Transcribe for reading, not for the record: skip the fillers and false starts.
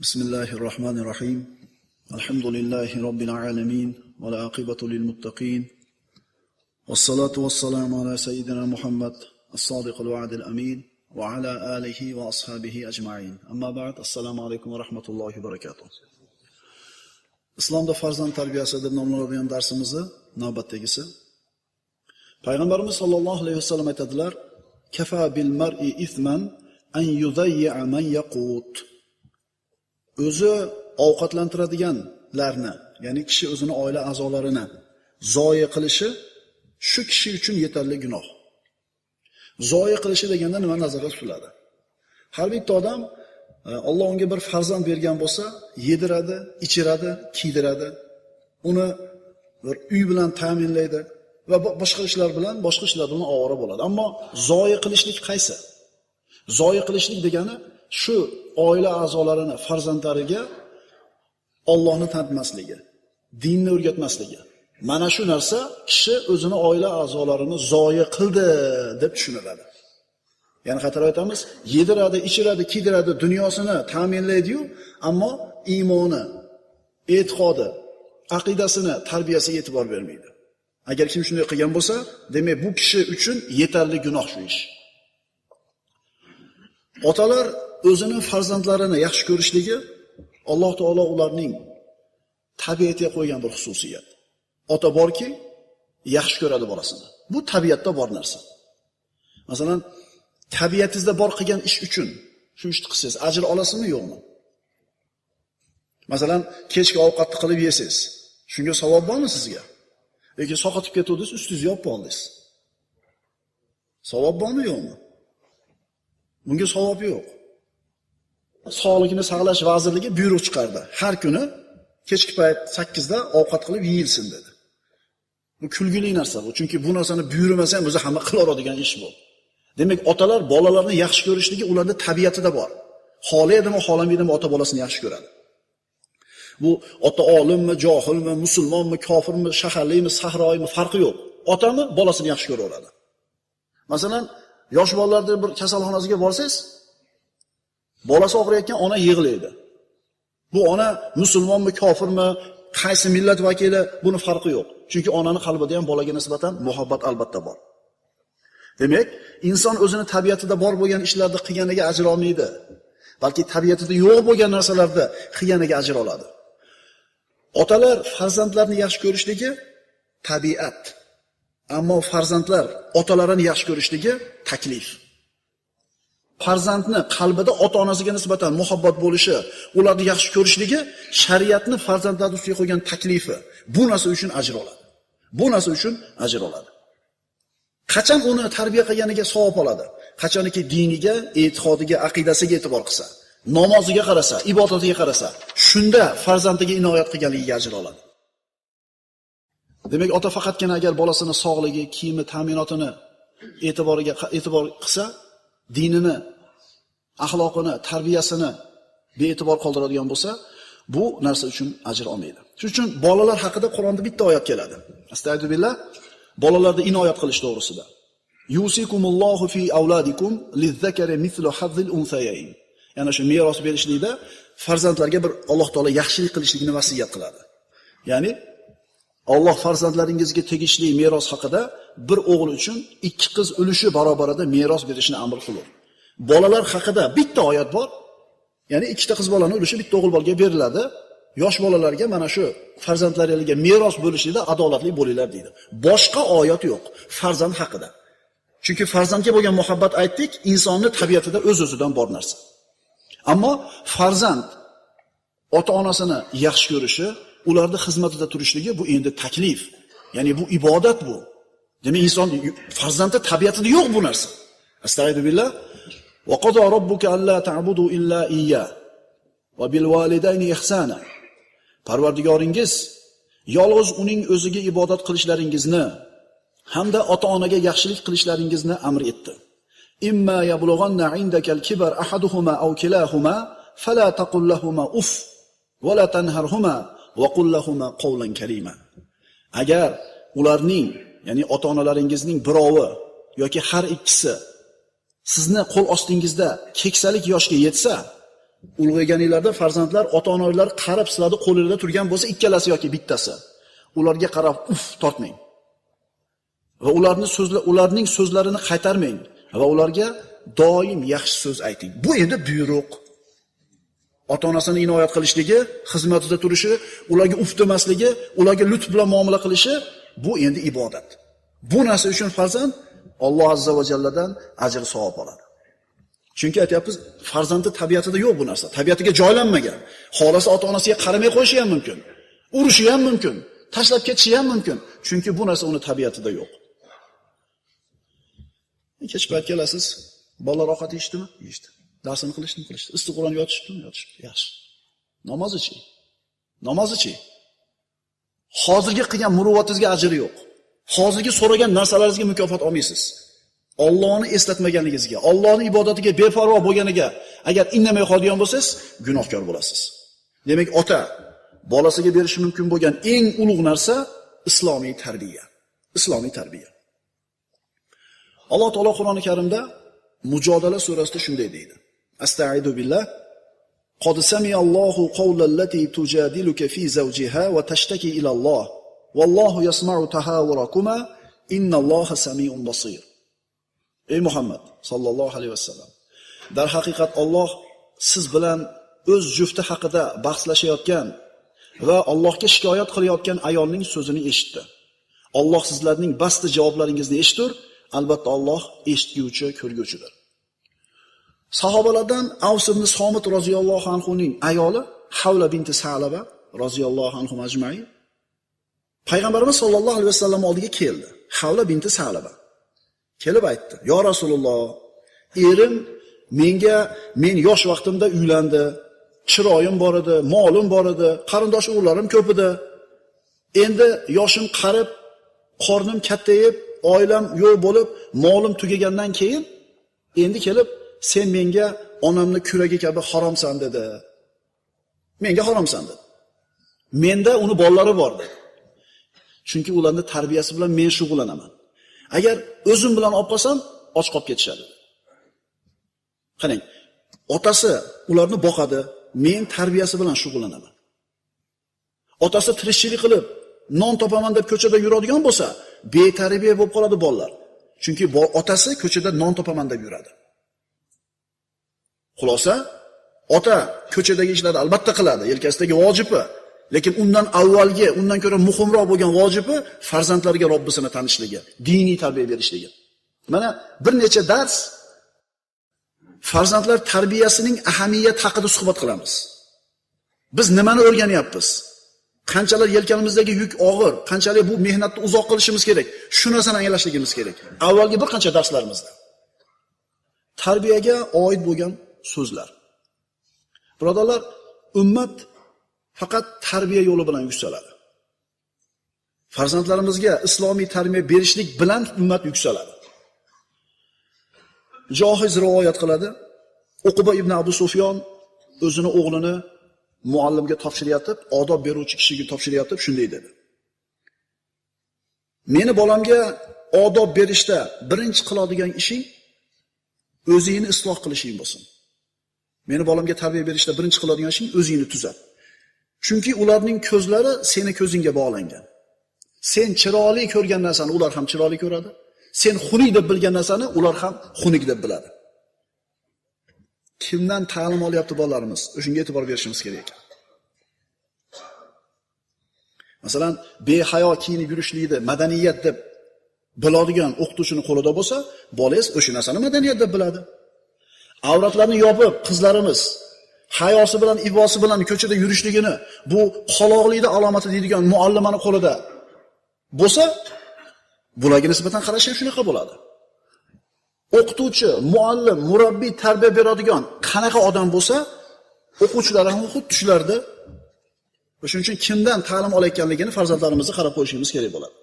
Bismillahirrahmanirrahim. Alhamdulillahi Rabbil alamin. Wa la aqibatu lil muttaqin. Wassalatu wassalamu ala sayyidina Muhammad as-sadiqul wa'dil amin. Wa ala alihi wa ashabihi ajma'in. Amma ba'd. Assalomu alaykum va rahmatullohi va barakatuh. Islomda farzand tarbiyasi deb nomlanadigan darsimizni navbatdagisi. Payg'ambarimiz sollallohu alayhi vasallam aytadilar: "Kafa bil mar'i ithman an yudayya man yaqut." O'zi ovqatlantiradiganlarni, ya'ni kishi o'zini oila a'zolarini zoya qilishi shu kishi uchun yetarli gunoh. Zoya qilishi deganda nima nazarda tutiladi? Har bitta odam Alloh unga bir farzand bergan bo'lsa, yediradi, ichiradi, kiydiradi, uni bir uy bilan ta'minlaydi va boshqa ishlar bilan ovora bo'ladi. Ammo zoya qilishlik qaysi? Zoya qilishlik degani shu oila a'zolarini, farzandlariga Allohni tanitmasligi, dinni o'rgatmasligi. Mana shu narsa kishi o'zini oila a'zolarini zoya qildi deb tushuniladi. Ya'ni qator aytamiz, yediradi, ichiradi, kiydiradi, dunyosini ta'minlaydi-yu, ammo iymoni, e'tiqodi, aqidasini, tarbiyasiga e'tibor bermaydi. Agar kim shunday qilgan bo'lsa, demak bu kishi uchun yetarli gunoh shu ish. Otalar o'zining farzandlarini yaxshi ko'rishligi Alloh taolo ularning tabiatiga qo'ygan bir xususiyat. Ota borki, yaxshi ko'radi bolasini. Bu tabiatda bor narsa. Masalan, tabiatingizda bor qilgan ish uchun shu ishni qilsangiz, ajr olasizmi, yo'qmi? Masalan, kechki ovqatni qilib yesiz. Shunga savob bormi sizga? Yoki saqotib ketdingiz, ustingizni yopib oldingiz. Savob bormi, yo'qmi? Bunga savob yo'q. Sog'liqni saqlash vazirligi buyruq chiqardi. Har kuni kechki payt 8 da ovqat qilib yeyilsin dedi. Bu kulgili narsa bu. Chunki bu narsani buyurmasa ham o'zi hamma qilaveradigan ish bu. Demak, otalar bolalarni yaxshi ko'rishligi ularning tabiatida bor. Xohlaydimi, xohlamaydimi ota bolasini yaxshi ko'radi. Bu ota olimmi, johilmi, musulmonmi, kofirmi, shaharlimi, sahroymi farqi yo'q. Otami bolasini yaxshi ko'raveradi. Masalan, yosh bolalarni bir kasalxonasiga borsangiz, bolasi og'riyotgan ona yig'laydi. Bu ona musulmonmi, kofirmi, qaysi millat vakili, buni farqi yo'q. Chunki onaning qalbida ham bolaga nisbatan muhabbat albatta bor. Demak, inson o'zini tabiatida bor bo'lgan ishlarni qilganiga ajr olmaydi. Balki tabiatida yo'q bo'lgan narsalarda qilganiga ajr oladi. Otalar farzandlarini yaxshi ko'rishligi tabiat. Ammo farzandlar otalarini yaxshi ko'rishligi taklif. Farzandni qalbida ota-onasiga nisbatan muhabbat bo'lishi, ularni yaxshi ko'rishligi shariatni farzandlar ustiga qo'ygan taklifi. Bu narsa uchun ajr oladi. Bu narsa uchun ajr oladi. Qachon uni tarbiya qilganiga savob oladi? Qachonki diniga, e'tiqodiga, aqidasiga e'tibor qilsa, namoziga qarasa, ibodatiga qarasa, shunda farzandiga inoyat qilganligiga ajr oladi. Demak, ota faqatgina agar bolasini sog'ligi, kiyimi, ta'minotini e'tibor qilsa, dinini, axloqini, tarbiyasini bee'tibor qoldiradigan bo'lsa, bu narsa uchun ajr olmaydi. Shuning uchun bolalar haqida Qur'onda bitta oyat keladi. Astagfirullah. Bolalarni inoyat qilish to'g'risida. Yusikumullohu fi auladikum lizzakari mithlu hazzil unsayayn. Ya'ni shu meros berishlikda farzandlarga bir Alloh taolo yaxshilik qilishligini vasiyat qiladi. Ya'ni Alloh farzandlaringizga tegishli meros haqida bir o'g'il uchun 2 qiz ulushi barobarida meros berishni amr qildi. Bolalar haqida bitta oyat bor. Ya'ni 2 ta qiz bolani ulushi bitta o'g'il bolaga beriladi. Yosh bolalarga mana shu farzandlaringizga meros bo'lishida adolatli bo'linglar deydi. Boshqa oyat yo'q farzand haqida. Chunki farzandga bo'lgan muhabbat aytdik, insonning tabiatida o'z-o'zidan bor narsa. Ammo farzand ota-onasini yaxshi ko'rishi, ularning xizmatida turishligi bu endi taklif. Ya'ni bu ibodat bu. Demak, inson farzandning tabiatida yo'q bu narsa. Astagfirullah. Va qada robbuka alla ta'budu illa iyya va bil validayni ihsana. Parvardigoringiz yolg'iz uning o'ziga ibodat qilishlaringizni hamda ota-onaga yaxshilik qilishlaringizni amr etdi. Imma yablughanna indakal kibar ahaduhuma aw kilahuma fala taqul lahumā uff va la tanharhuma va qul lahumā qawlan karīma. Agar ularning, ya'ni ota-onalaringizning birovi yoki har ikkisi sizni qo'l ostingizda keksalik yoshga yetsa, ulg'ayganinglarda farzandlar ota-onalar qarab sizlarni qo'lingizda turgan bo'lsa, ikkalasi yoki bittasi, ularga qarab uf tortmang. Va ularning so'zlarini qaytarmang va ularga doim yaxshi so'z ayting. Bu endi buyruq. Ota-onasini inoyat qilishligi, xizmatida turishi, ularga uf demasligi, ularga lutf bilan muomala qilishi, bu endi ibodat. Bu narsa uchun farzand Alloh azza va jalladan ajr savob oladi. Chunki aytyapmiz, farzandning tabiatida yo'q bu narsa. Tabiatiga joylanmagan. Xolasi ota-onasiga qaramay qo'yishi ham mumkin. Urishi ham mumkin. Tashlab ketishi ham mumkin. Chunki bu narsa uni tabiatida yo'q. Kech payt kelasiz, bolalar ovqat yeyishdimi? Yeyishdi. Darsini qilishdimi? Qilishdi. Issiq Qur'on yotishibdimi? Yotishibdi. Yaxshi. Namozichi? Namozichi? Hozirgi qilgan muruvvatingizga ajri yo'q. Hozirgi so'ragan narsalaringizga mukofot olmaysiz. Allohni eslatmaganligingizga, Allohning ibodatiga beparvo bo'lganiga agar indamay qolgan bo'lsangiz, gunohkor bo'lasiz. Demak, ota bolasiga berishi mumkin bo'lgan eng ulug' narsa islomiy tarbiya. Islomiy tarbiya. Alloh taolo Qur'oni Karimda Mujodala surasida shunday deydi. Astaidu billah. Qad sami'allohu qawlallati tujadiluka fi zawjiha wa tashtaki ila Allah. Wallohu yasma'u tahawurakuma innalloha sami'un basir. Ey Muhammad sallallohu alayhi vasallam, dar haqiqat Alloh siz bilan o'z jufti haqida bahslashayotgan va Allohga shikoyat qilayotgan ayolning so'zini eshitdi. Alloh sizlarning basti javoblaringizni eshitdi. Albatta Alloh eshitguvchi, ko'rguvchidir. Sahobalardan Avs ibn Somit roziyallohu anhu ning ayoli Havla binti Salaba roziyallohu anhu majmai Payg'ambarimiz sollallohu alayhi vasallam oldiga keldi. Havla binti Salaba kelib aytdi: "Yo Rasululloh, erim men yosh vaqtimda uylandi, chiroyim bor edi, molim bor edi, qarindosh urug'larim ko'p edi. Endi yoshim qarib, qornim kattayib, oilam yo'q bo'lib, molim tugagandan keyin endi kelib sen menga onamni kuragi kabi haromsan dedi. Menga haromsan dedi. Menda uni bolalari bor dedi. Chunki ularning tarbiyasi bilan men shug'ullanaman. Agar o'zim bilan olib qolsam, och qolib ketishadi." Qarang, otasi ularni boqadi, men tarbiyasi bilan shug'ullanaman. Otasi tirikchilik qilib, non topaman deb ko'chada yuradigan bo'lsa, betarbiya bo'lib qoladi bolalar. Chunki otasi ko'chada non topaman deb yuradi. Xulosa, ota ko'chadagi ishlarni albatta qiladi, yelkasidagi vojibi. Lekin undan avvalgi, undan ko'ra muhimroq bo'lgan vojibi farzandlarga Robbisini tanishligi, diniy tarbiya berishligi. Mana bir necha dars farzandlar tarbiyasining ahamiyati haqida suhbat qilamiz. Biz nimani o'rganyapmiz? Qanchalar yelkanimizdagi yuk og'ir, qanchalik bu mehnatni uzoq qilishimiz kerak. Shu narsani anglashligimiz kerak. Avvalgi bir qancha darslarimizda. Tarbiyaga oid bo'lgan so'zlar. Birodarlar, ummat faqat tarbiya yo'li bilan yuksaladi. Farzandlarimizga islomiy tarbiya berishlik bilan ummat yuksaladi. Johiz rivoyat qiladi. Uqba ibn Abu Sufyon o'zini o'g'lini muallimga topshiryapti, odob beruvchi kishiga topshiryapti, shunday dedi: "Meni bolamga odob berishda birinchi qiladigan ishing o'zingni isloh qilishing bo'lsin. Meni bolamga tarbiya berishda birinchi qiladigan ishing o'zingni tuzat. Chunki ularning ko'zlari seni ko'zingga bog'langan. Sen chiroyli ko'rgan narsani ular ham chiroyli ko'radi. Sen xunuk deb bilgan narsani ular ham xunuk deb biladi." Kimdan ta'lim olyapti bolalarimiz? O'shunga e'tibor berishimiz kerak ekan. Masalan, behayo kiyinib yurishlikni madaniyat deb biladigan o'qituvchining qo'lida bo'lsa, bolangiz o'sha narsani madaniyat deb biladi. Avratlarni yopib, qizlarimiz hayosi bilan, ibosi bilan ko'chada yurishligini bu qoloqlikning alomati deydigan muallimani qo'lida bo'lsa, bularga nisbatan qarash ham shunaqa bo'ladi. O'qituvchi, muallim, murabbiy tarbiya beradigan qanaqa odam bo'lsa, o'quvchilar ham xuddi shularda. Shuning uchun kimdan ta'lim olayotganligini farzandlarimizga qarab qo'yishimiz kerak bo'ladi.